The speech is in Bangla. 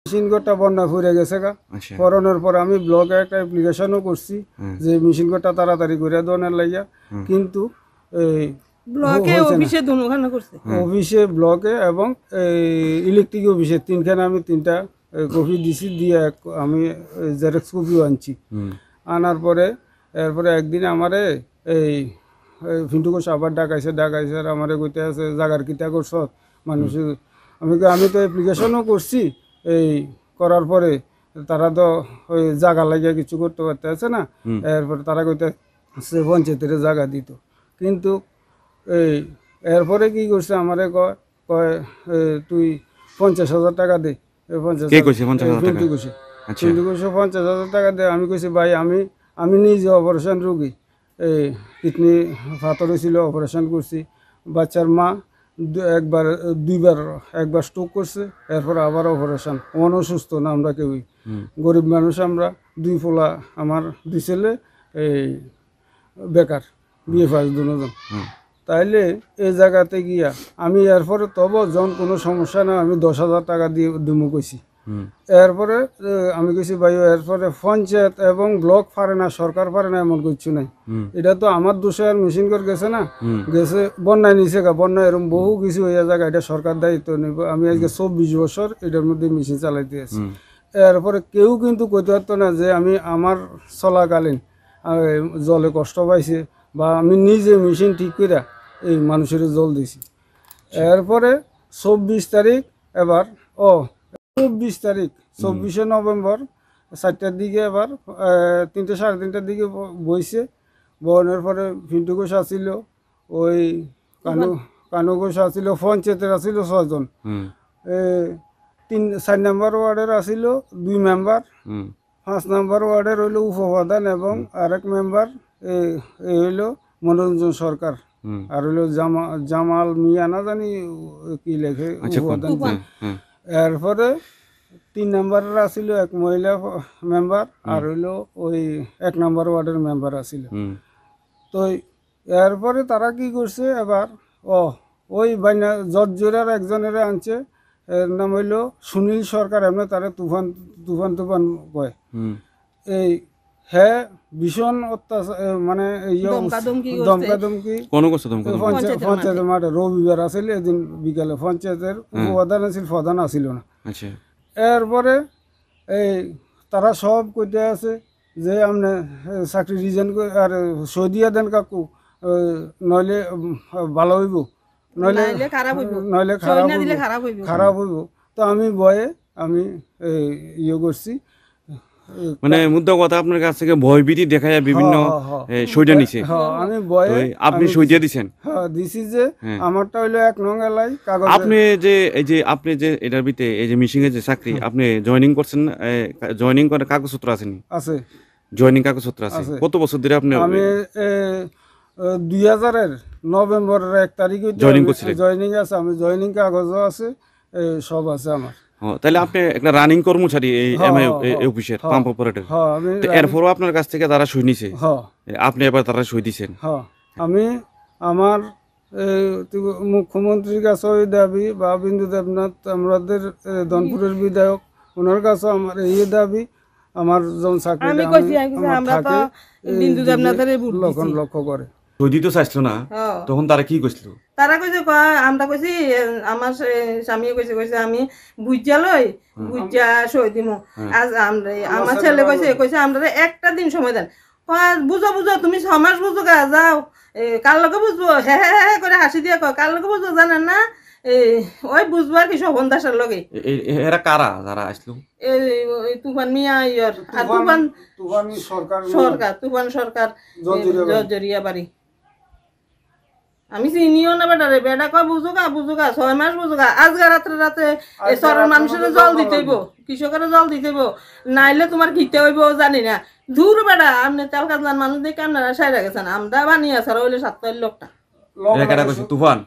মেশিন ঘরটা বন্যা ফুরে গেছে গা। করোনার পর আমি ব্লকে একটা অ্যাপ্লিকেশনও করছি যে মেশিন ঘরটা তাড়াতাড়ি করে দেওয়ার লাগিয়া, কিন্তু এই ব্লকে অফিসে দুখানা করছে, অফিসে ব্লকে এবং ইলেকট্রিক অফিসে তিনখানে আমি তিনটা কপি দিছি, দিয়ে আমি জেরক্স কপিও আনছি। আনার পরে এরপরে একদিন আমারে এই ফিন্টু কোষ আবার ডাকাইছে আর আমারে কইতে আছে জাগার কিতা করছ মানুষ। আমি তো অ্যাপ্লিকেশনও করছি, এই করার পরে তারা তো ওই জায়গা লাগিয়ে কিছু করতে পারতে আছে না। এরপরে তারা কইতে সে পঞ্চায়েতের জায়গা দিত, কিন্তু এই এরপরে কি করছে আমারে কয় কয় তুই 50,000 টাকা দে। 50,000 টাকা দে। আমি কইছি ভাই আমি নিজে অপারেশন রোগী, এই কিডনি ফাতর হয়েছিল, অপারেশন করছি। বাচ্চার মা একবার স্ট্রোক করছে, এরপর আবার অপারেশন। অসুস্থ না আমরা কেউই, গরিব মানুষ আমরা। 2 পোলা আমার 2 ছেলে এই বেকার, বিয়ে পাস দুজন। তাইলে এই জায়গাতে গিয়া আমি এরপরে তবু যখন কোনো সমস্যা না আমি 10,000 টাকা দিয়ে দিমু কইছি। এরপরে আমি কইছি ভাই এরপরে পঞ্চায়েত এবং ব্লক পারে না, সরকার পারে না, এমন কিছু নাই। এটা তো আমার দোষে আর মেশিন করে গেছে না, গেছে বন্যায় নিচে গা, বন্যায় এরকম বহু কিছু হয়ে জায়গা, এটা সরকার দায়িত্ব নেব। আমি আজকে 24 বছর এটার মধ্যে মেশিন চালাইতে আছি। এরপরে কেউ কিন্তু কইতে পারতো না যে আমি আমার চলাকালীন জলে কষ্ট পাইছে বা আমি নিজে মেশিন ঠিক করে এই মানুষের জল দিছি। এরপরে 24 তারিখ এবার 24 তারিখ 24শে নভেম্বর 4টার দিকে এবার 3টে সাড়ে 3টার দিকে বইছে। বনের পরে ফিন্টু ঘোষ আসিল, ওই কানু ঘোষ আসিল, পঞ্চায়েতের আসিল 6 জন, 4 নম্বর ওয়ার্ডের আসিল 2 মেম্বার, 5 নম্বর ওয়ার্ডের হইল উপপ্রধান এবং আরেক মেম্বার এই হইল মনোরঞ্জন সরকার, আর হইল জামাল মিয়া না জানি কি লেখে উপপ্রধান। এরপরে 3 নম্বরের আসিল এক মহিলা মেম্বার, আর হইল ওই 1 নম্বর ওয়ার্ডের মেম্বার আসিল। তো এরপরে তারা কি করছে এবার ওই বাইনা জর্জরার একজনের আনছে, এর নাম হইল সুনীল সরকার, এমনি তারা তুফান কয়। এই হ্যাঁ ভীষণ অত্যাচার, মানে দমকাদমকি পঞ্চায়েতের মাঠে রবিবার আসিল, এদিন বিকালে পঞ্চায়েতের উপপ্রধান আসিল, প্রধান আসিল না। এরপরে এই তারা সব কইতে আছে যে আপনি চাকরি রিজাইন করে আর সই দিয়া দেন কাকু, নইলে ভালো হইব, নইলে খারাপ হইব। তো আমি ভয়ে আমি করছি, মানে মুদ্রা কথা আপনার কাছ থেকে ভয়ভীতি দেখা যায় বিভিন্ন সইটা নিছে। আমি ভয়ে আপনি সই দিয়ে দিছেন? হ্যাঁ দিছি, যে আমারটা হইলো 1 নং এলাই কাগজ। আপনি যে এই যে আপনি যে এটার ভিতরে এই যে মিশিং এর যে চাকরি আপনি জয়েনিং করছেন, জয়েনিং করার কাগজপত্র আছে নি? আছে, জয়েনিং কাগজপত্র আছে। কত বছর ধরে আপনি? আমি 2000-এর নভেম্বরের 1 তারিখে জয়েনিং করছিলেন? জয়েনিং আছে, আমি জয়েনিং কাগজও আছে, সব আছে আমার। তাহলে আপনি একটা রানিং কর্মচারী এই এমআই অফিসের, পাম্প অপারেটর। এরপরও আপনার কাছ থেকে তারা সই নিছে, আপনি এবার তারা সই দিছেন। আমি আমার মুখ্যমন্ত্রীর কাছে ওই দাবি, বা বিন্দু দেবনাথ আমাদের ধনপুরের বিধায়ক, ওনার কাছে আমার এই দাবি, আমার যখন চাকরি লক্ষ্য করে সই দিতে চাইছিল না, তখন তারা কি কইছিল? তারা কইছে আমরা কইছি, আমার স্বামীও কইছে আমি বুঝা লই বুঝা সই দিমু। আজ আমার ছেলে কইছে আমরা একটা দিন সময় দেন। বুঝো তুমি 6 মাস বুঝো গা, যাও কার লগে বুঝবো, হ্যাঁ করে হাসি দিয়ে কয় কার লগে বুঝবো জানেন না, ওই বুঝবার কি শোভন দাসের লগে। এরা কারা যারা আসলো? তুফান মিয়া তুফান সরকার জর্জরিয়া বাড়ি। আমি চিনিও না বেটা রে, বেটা কয় বুঝো গা 6 মাস বুঝো গা। আজকে রাতে সরের মানুষের জল দিতে হইব, কৃষকের জল দিতে হইব, নাইলে তোমার ঘিতে হইব জানি না। দূর বেটা, আপনি তেল কাজলার মানুষ দেখে আপনারা সাইরা গেছেন, আমরা বানিয়ে আছে হইলে 7 লোকটা। তুফান